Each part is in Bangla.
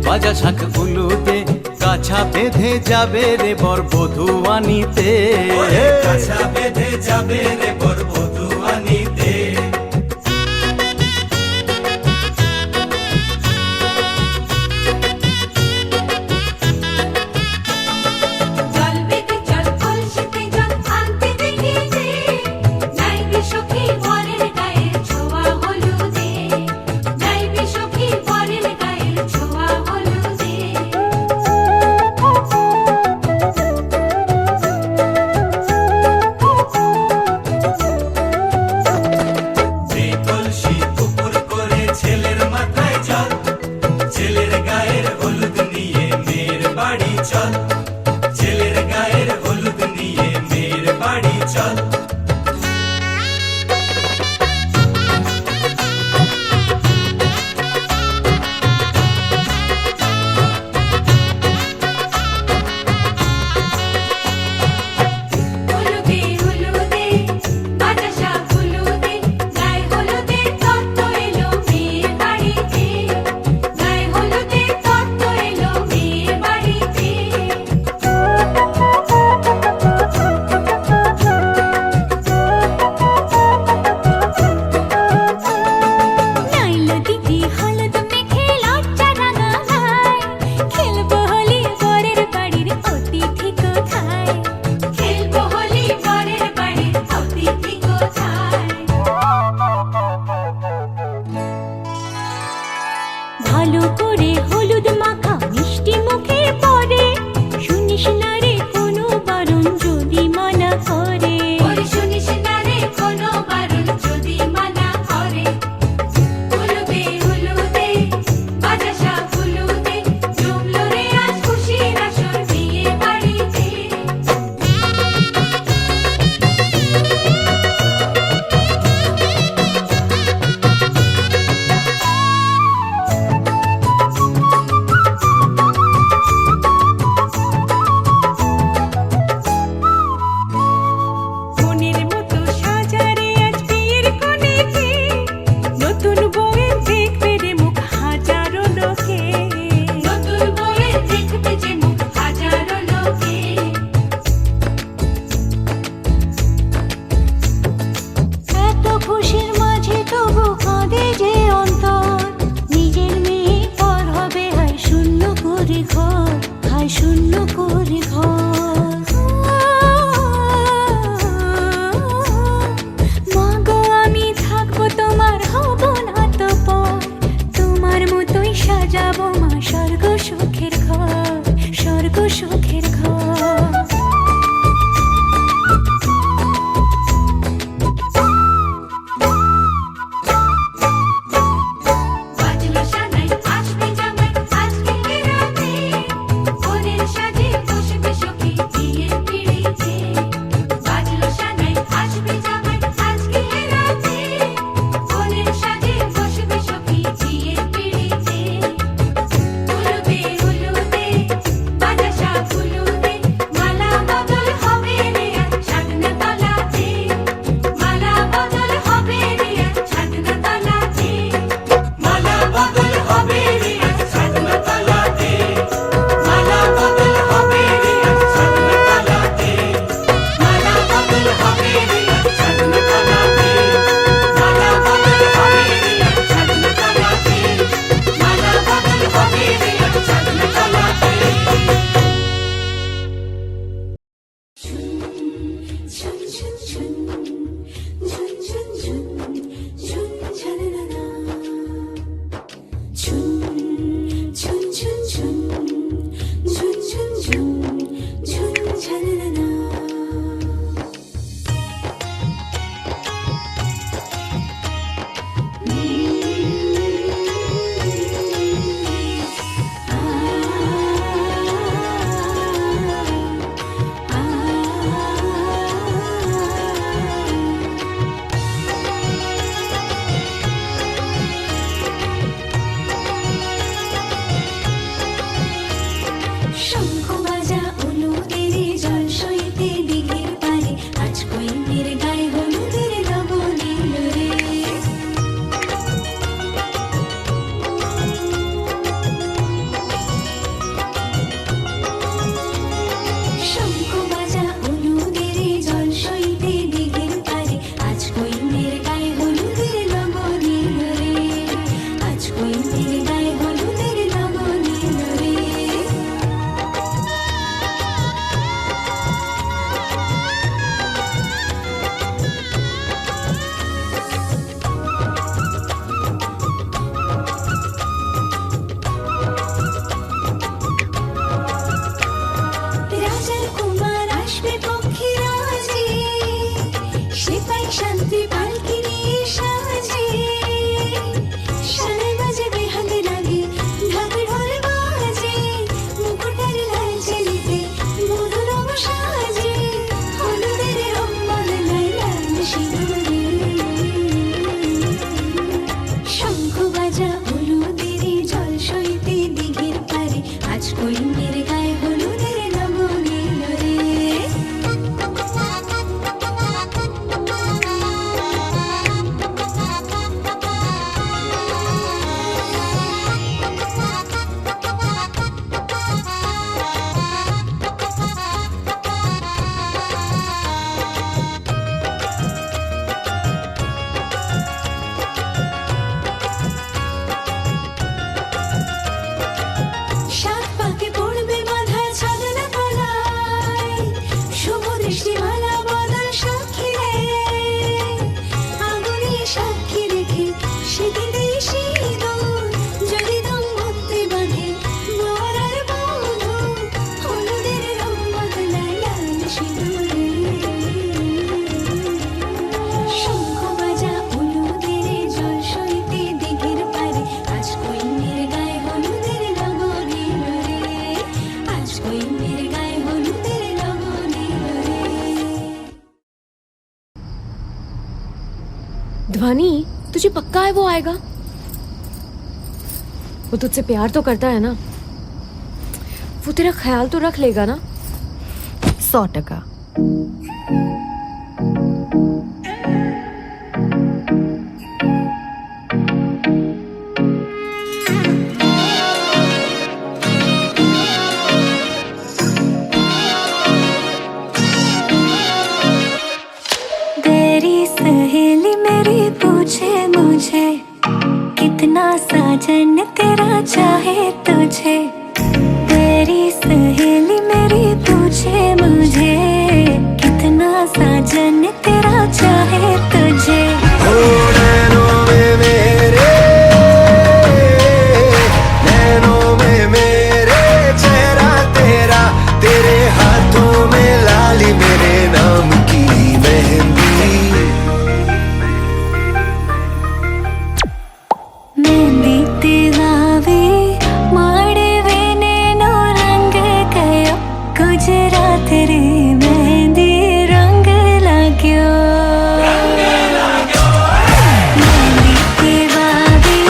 বাজা শাঁখ উলুদে, কাছা বেঁধে যাবে রে বর বধূ আনিতে, কাছা বেঁধে যাবে রে বর বধূ আনিতে। ছেলের গায়ের হলুদ নিয়ে মেয়ের বাড়ি চল। ভালো করে হলুদ মাখা মিষ্টি মুখে পড়ে, শুনিস না রে কোনো বারণ যদি মানা করে, শুনিস না রে কোনো বারণ যদি মানা করে। হলুদে হলুদে বাজা শাঁখ হলুদে, জমলো রে আজ খুশির আসর বিয়ে বাড়িতে। কৈন্তের গায়ে হলুদের লগন এলো রে। রাজার কুমার আসবে পক্ষী রাজে, সেপাই শান্তি পালকি নিয়ে সাজে। সানাই বাজে বেহাগ লাগে, ঢাক ঢোল বাজে, মুকুটের লাল চেলিতে মধু রঙ সাজে। হলুদের রং বদলায় লাল সিঁদুরে। শঙ্খ বাজা হলুদের জল সইতে দিঘির পারে, আজ কৈন্তের গায়ে হলুদের লগন এলো রে। সাত পাকে পড়বে মাথায় ছাদনা তলায়, শুভ দৃষ্টিমালা বদল সাক্ষী রে। আগুনে সাক্ষী রেখে সেদিনে সিঁদুর, যদি দম্পতি বাঁধে বর আর বধূ। হলুদের রং বদলায় লাল সিঁদুরে। শঙ্খ বাজা হলুদের জল সইতে দিঘির পারে, আজ কৈন্তের গায়ে হলুদের লগন এলো রে। আজ কৈন্তের গায়ে হলুদের লগন এলো রে। ध्वनि, तुझे पक्का है वो आएगा? वो तुझसे प्यार तो करता है ना? वो तेरा ख्याल तो रख लेगा ना? 100%। तेरी सहेली मेरी पूछे मुझे, कितना साजन तेरा चाहे तुझे। तेरी सहेली मेरी पूछे मुझे, कितना साजन तेरा चाहे तुझे। ओ नैनों में मेरे, नैनों में मेरे चेहरा तेरा, तेरे हाथों में लाली मेरे नाम की मेहंदी। मेहंदी तेरावे माड़वे नैनो रंग गयो, गुजरात रे मेहंदी रंग लाग्यो। मेहंदी तेरावे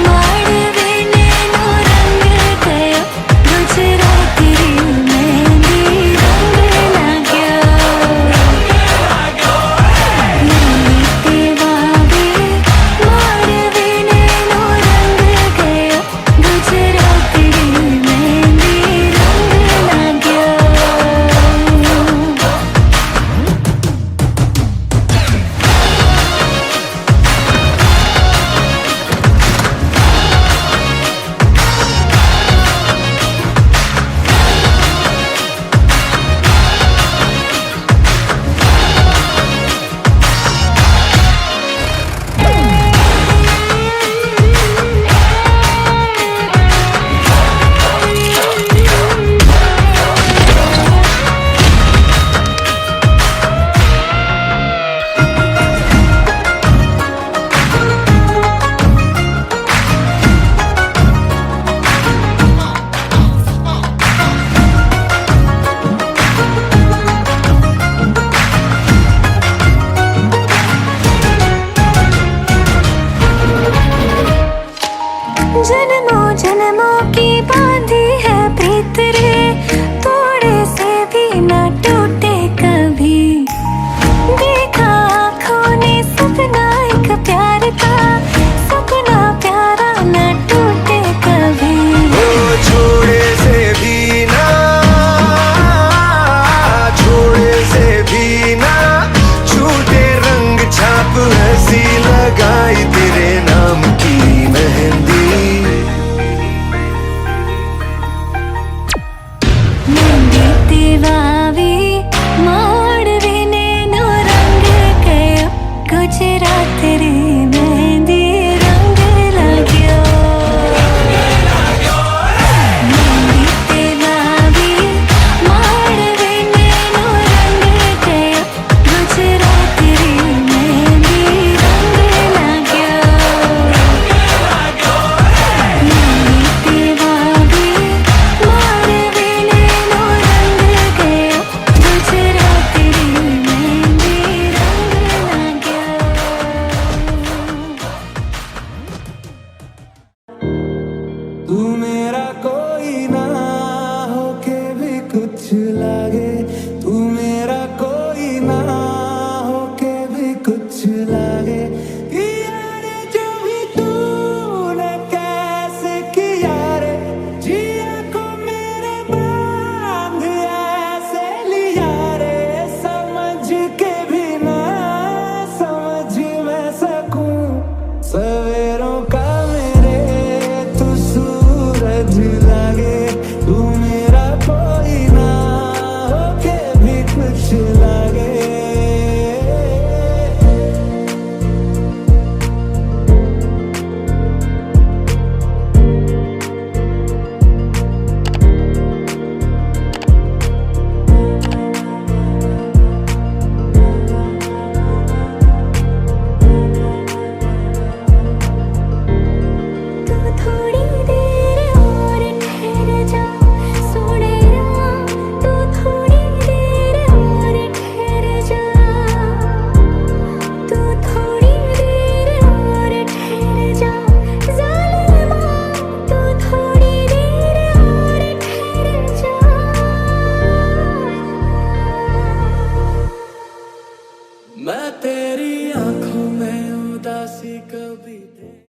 माड़वे नैनो रंग गयो, गुजरात रे मेहंदी रंग लाग्यो। मेहंदी तेरावे माड़वे नैनो रंग गयो, गुजरात रे मेहंदी रंग लाग्यो। जन्मों जन्मों की बांधी है प्रीत रे, थोड़े से भी न टूटे कभी। देखा आँखों ने सपना एक प्यार का, सपना प्यारा न टूटे कभी। ओ छोड़े से भी ना, छोड़े से भी ना छूटे रंग छाप ऐसी लगाई तेरे नाम की मेहंदी। तू मेरा कोई ना होके भी कुछ लागे